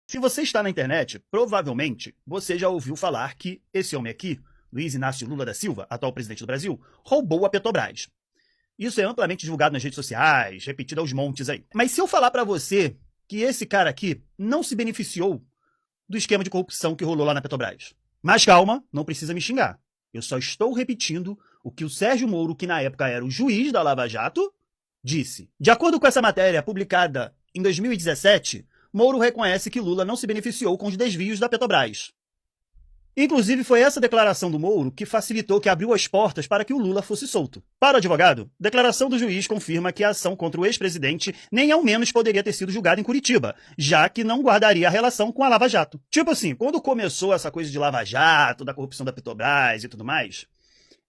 Se você está na internet, provavelmente você já ouviu falar que esse homem aqui, Luiz Inácio Lula da Silva, atual presidente do Brasil, roubou a Petrobras. Isso é amplamente divulgado nas redes sociais, repetido aos montes aí. Mas se eu falar para você que esse cara aqui não se beneficiou do esquema de corrupção que rolou lá na Petrobras. Mas calma, não precisa me xingar. Eu só estou repetindo o que o Sérgio Moro, que na época era o juiz da Lava Jato, disse. De acordo com essa matéria publicada em 2017, Moro reconhece que Lula não se beneficiou com os desvios da Petrobras. Inclusive, foi essa declaração do Moro que facilitou, que abriu as portas para que o Lula fosse solto. Para o advogado, declaração do juiz confirma que a ação contra o ex-presidente nem ao menos poderia ter sido julgada em Curitiba, já que não guardaria a relação com a Lava Jato. Tipo assim, quando começou essa coisa de Lava Jato, da corrupção da Petrobras e tudo mais,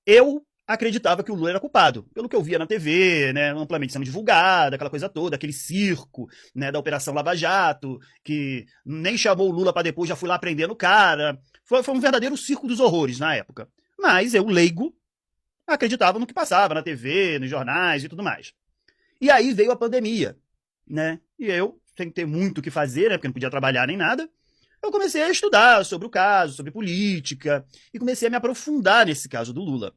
eu acreditava que o Lula era culpado, pelo que eu via na TV, né, amplamente sendo divulgado, aquela coisa toda, aquele circo, né, da Operação Lava Jato, que nem chamou o Lula para depois, já fui lá prendendo o cara. Foi um verdadeiro circo dos horrores na época. Mas eu, leigo, acreditava no que passava na TV, nos jornais e tudo mais. E aí veio a pandemia, né? E eu, sem ter muito o que fazer, né, porque não podia trabalhar nem nada, eu comecei a estudar sobre o caso, sobre política, e comecei a me aprofundar nesse caso do Lula.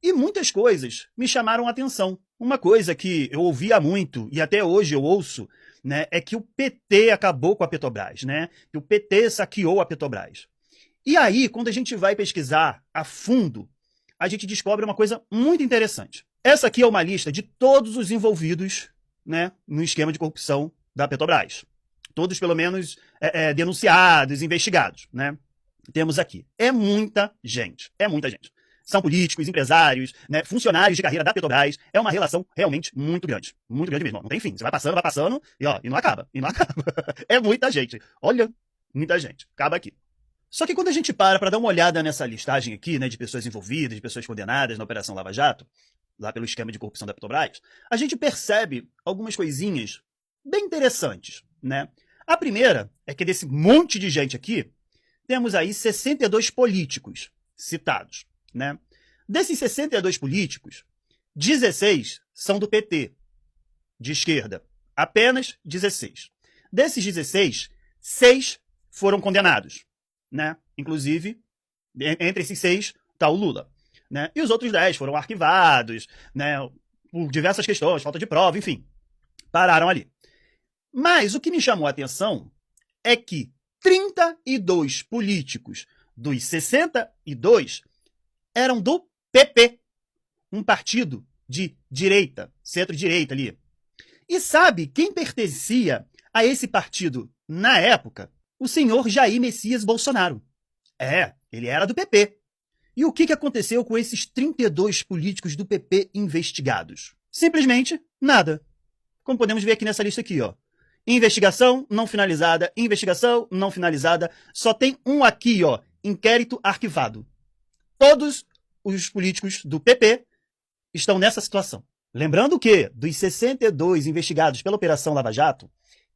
E muitas coisas me chamaram a atenção. Uma coisa que eu ouvia muito, e até hoje eu ouço, né, é que o PT acabou com a Petrobras, né? Que o PT saqueou a Petrobras. E aí, quando a gente vai pesquisar a fundo, a gente descobre uma coisa muito interessante. Essa aqui é uma lista de todos os envolvidos, né, no esquema de corrupção da Petrobras. Todos, pelo menos, denunciados, investigados, né? Temos aqui. É muita gente. É muita gente. São políticos, empresários, né, funcionários de carreira da Petrobras. É uma relação realmente muito grande. Muito grande mesmo. Não tem fim. Você vai passando, e não acaba. E não acaba. É muita gente. Olha, muita gente. Acaba aqui. Só que quando a gente para dar uma olhada nessa listagem aqui, né, de pessoas envolvidas, de pessoas condenadas na Operação Lava Jato, lá pelo esquema de corrupção da Petrobras, a gente percebe algumas coisinhas bem interessantes, né? A primeira é que desse monte de gente aqui, temos aí 62 políticos citados, né? Desses 62 políticos, 16 são do PT, de esquerda. Apenas 16. Desses 16, 6 foram condenados, né? Inclusive, entre esses 6 está o Lula, né? E os outros 10 foram arquivados, né, por diversas questões, falta de prova, enfim, pararam ali. Mas o que me chamou a atenção é que 32 políticos dos 62 eram do PP, um partido de direita, centro-direita ali. E sabe quem pertencia a esse partido na época? O senhor Jair Messias Bolsonaro. Ele era do PP. E o que aconteceu com esses 32 políticos do PP investigados? Simplesmente nada. Como podemos ver aqui nessa lista aqui, ó. Investigação não finalizada, investigação não finalizada. Só tem um aqui, ó, inquérito arquivado. Todos os políticos do PP estão nessa situação. Lembrando que, dos 62 investigados pela Operação Lava Jato,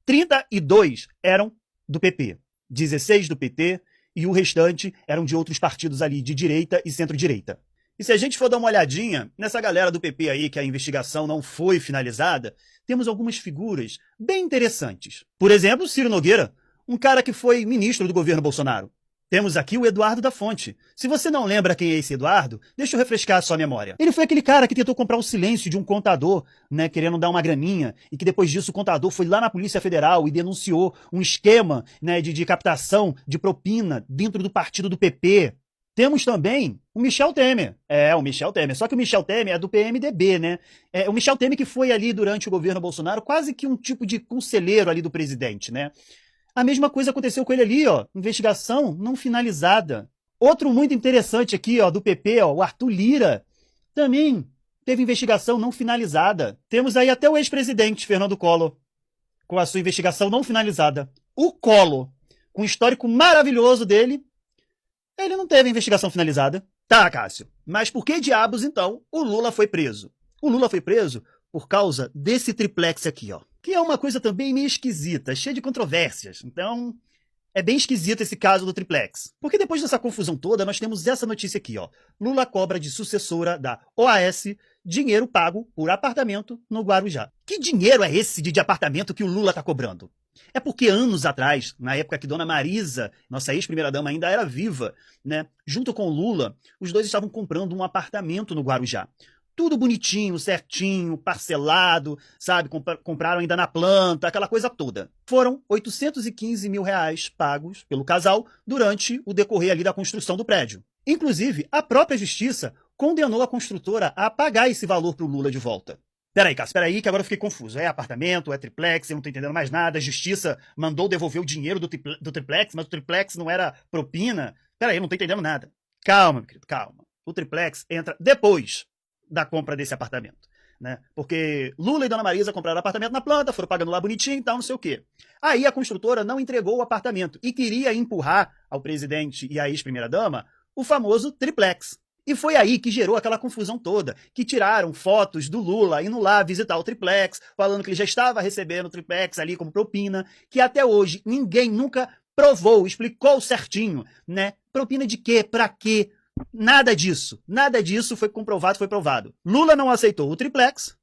32 eram do PP, 16 do PT e o restante eram de outros partidos ali, de direita e centro-direita. E se a gente for dar uma olhadinha nessa galera do PP aí, que a investigação não foi finalizada, temos algumas figuras bem interessantes. Por exemplo, Ciro Nogueira, um cara que foi ministro do governo Bolsonaro. Temos aqui o Eduardo da Fonte. Se você não lembra quem é esse Eduardo, deixa eu refrescar a sua memória. Ele foi aquele cara que tentou comprar o silêncio de um contador, né, querendo dar uma graninha, e que depois disso o contador foi lá na Polícia Federal e denunciou um esquema, né, de captação de propina dentro do partido do PP. Temos também o Michel Temer. O Michel Temer. Só que o Michel Temer é do PMDB, né? O Michel Temer que foi ali durante o governo Bolsonaro quase que um tipo de conselheiro ali do presidente, né? A mesma coisa aconteceu com ele ali, ó, investigação não finalizada. Outro muito interessante aqui, ó, do PP, ó, o Arthur Lira, também teve investigação não finalizada. Temos aí até o ex-presidente Fernando Collor, com a sua investigação não finalizada. O Collor, com o histórico maravilhoso dele, ele não teve investigação finalizada. Tá, Cássio, mas por que diabos, então, o Lula foi preso? O Lula foi preso por causa desse triplex aqui, ó. Que é uma coisa também meio esquisita, cheia de controvérsias. Então, é bem esquisito esse caso do triplex. Porque depois dessa confusão toda, nós temos essa notícia aqui, ó. Lula cobra de sucessora da OAS dinheiro pago por apartamento no Guarujá. Que dinheiro é esse de apartamento que o Lula tá cobrando? É porque anos atrás, na época que Dona Marisa, nossa ex-primeira-dama, ainda era viva, né, junto com o Lula, os dois estavam comprando um apartamento no Guarujá. Tudo bonitinho, certinho, parcelado, sabe? Compraram ainda na planta, aquela coisa toda. Foram 815 mil reais pagos pelo casal durante o decorrer ali da construção do prédio. Inclusive, a própria justiça condenou a construtora a pagar esse valor para o Lula de volta. Peraí, Cássio, peraí, que agora eu fiquei confuso. É apartamento, é triplex, eu não tô entendendo mais nada. A justiça mandou devolver o dinheiro do triplex, mas o triplex não era propina. Peraí, eu não tô entendendo nada. Calma, meu querido, calma. O triplex entra depois da compra desse apartamento, né? Porque Lula e Dona Marisa compraram apartamento na planta, foram pagando lá bonitinho e tal, não sei o quê. Aí a construtora não entregou o apartamento e queria empurrar ao presidente e à ex-primeira-dama o famoso triplex. E foi aí que gerou aquela confusão toda, que tiraram fotos do Lula indo lá visitar o triplex, falando que ele já estava recebendo o triplex ali como propina, que até hoje ninguém nunca provou, explicou certinho, né? Propina de quê? Pra quê? Nada disso foi comprovado, foi provado. Lula não aceitou o triplex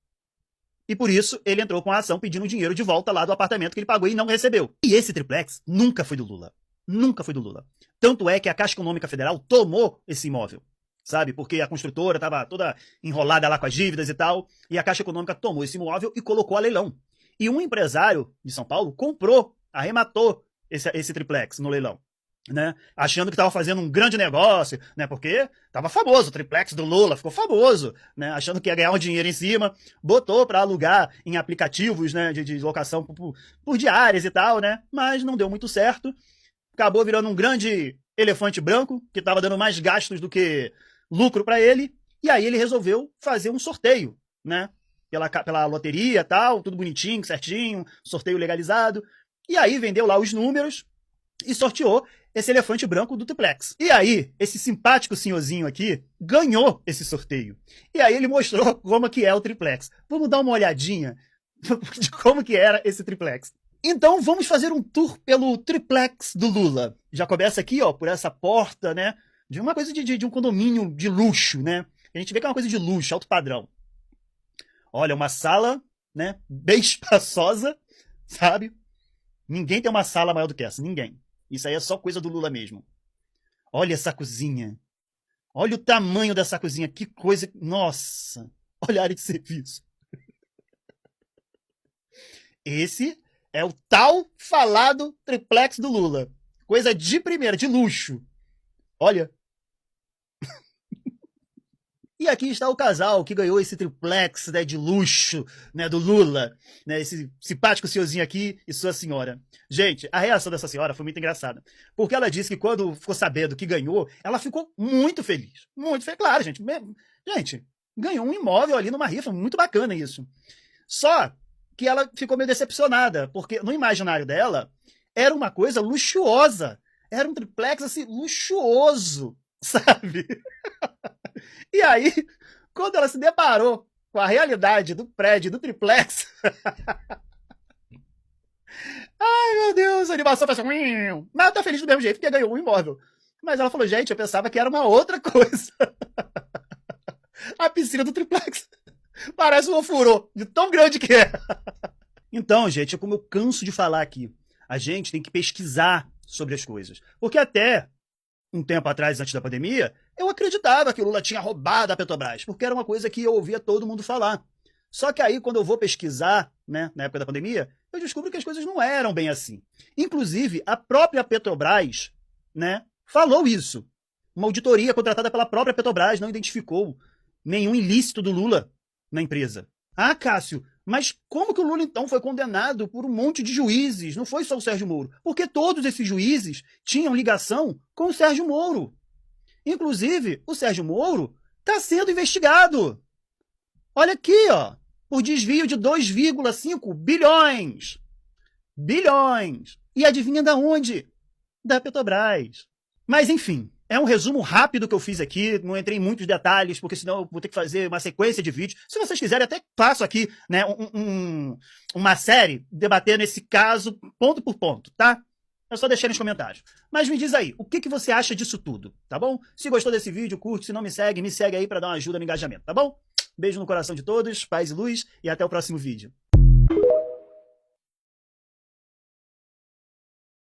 e por isso ele entrou com a ação pedindo o dinheiro de volta lá do apartamento que ele pagou e não recebeu. E esse triplex nunca foi do Lula. Nunca foi do Lula. Tanto é que a Caixa Econômica Federal tomou esse imóvel, sabe? Porque a construtora estava toda enrolada lá com as dívidas e tal, e a Caixa Econômica tomou esse imóvel e colocou a leilão. E um empresário de São Paulo comprou, arrematou esse triplex no leilão, né? Achando que estava fazendo um grande negócio, né? Porque estava famoso, o triplex do Lula ficou famoso, né? Achando que ia ganhar um dinheiro em cima, botou para alugar em aplicativos, né? De locação por diárias e tal, né? Mas não deu muito certo. Acabou virando um grande elefante branco, que estava dando mais gastos do que lucro para ele. E aí ele resolveu fazer um sorteio, né? Pela loteria e tal, tudo bonitinho, certinho, sorteio legalizado. E aí vendeu lá os números e sorteou esse elefante branco do triplex. E aí, esse simpático senhorzinho aqui ganhou esse sorteio. E aí ele mostrou como que é o triplex. Vamos dar uma olhadinha de como que era esse triplex. Então vamos fazer um tour pelo triplex do Lula. Já começa aqui, ó, por essa porta, né? De uma coisa de um condomínio de luxo, né? A gente vê que é uma coisa de luxo, alto padrão. Olha, uma sala, né? Bem espaçosa, sabe? Ninguém tem uma sala maior do que essa, ninguém. Isso aí é só coisa do Lula mesmo. Olha essa cozinha. Olha o tamanho dessa cozinha. Que coisa... Nossa! Olha a área de serviço. Esse é o tal falado triplex do Lula. Coisa de primeira, de luxo. Olha. E aqui está o casal que ganhou esse triplex, né, de luxo, né, do Lula, né, esse simpático senhorzinho aqui e sua senhora. Gente, a reação dessa senhora foi muito engraçada, porque ela disse que quando ficou sabendo que ganhou, ela ficou muito feliz. Muito feliz, claro, gente. Gente, ganhou um imóvel ali numa rifa, muito bacana isso. Só que ela ficou meio decepcionada, porque no imaginário dela era uma coisa luxuosa. Era um triplex, assim, luxuoso, sabe? E aí, quando ela se deparou com a realidade do prédio, do triplex... Ai, meu Deus, a animação faz assim... Mas ela tá feliz do mesmo jeito, porque ganhou um imóvel. Mas ela falou, gente, eu pensava que era uma outra coisa. A piscina do triplex parece um ofurô, de tão grande que é. Então, gente, é como eu canso de falar aqui. A gente tem que pesquisar sobre as coisas. Porque até um tempo atrás, antes da pandemia, eu acreditava que o Lula tinha roubado a Petrobras, porque era uma coisa que eu ouvia todo mundo falar. Só que aí, quando eu vou pesquisar, né, na época da pandemia, eu descubro que as coisas não eram bem assim. Inclusive, a própria Petrobras, né, falou isso. Uma auditoria contratada pela própria Petrobras não identificou nenhum ilícito do Lula na empresa. Ah, Cássio, mas como que o Lula, então, foi condenado por um monte de juízes? Não foi só o Sérgio Moro. Porque todos esses juízes tinham ligação com o Sérgio Moro. Inclusive, o Sérgio Moro está sendo investigado. Olha aqui, ó, por desvio de 2,5 bilhões. Bilhões. E adivinha da onde? Da Petrobras. Mas, enfim, é um resumo rápido que eu fiz aqui, não entrei em muitos detalhes, porque senão eu vou ter que fazer uma sequência de vídeos. Se vocês quiserem, até faço aqui, né, uma série debatendo esse caso ponto por ponto, tá? É só deixar nos comentários. Mas me diz aí, o que você acha disso tudo, tá bom? Se gostou desse vídeo, curte. Se não me segue aí para dar uma ajuda no engajamento, tá bom? Beijo no coração de todos, paz e luz, e até o próximo vídeo.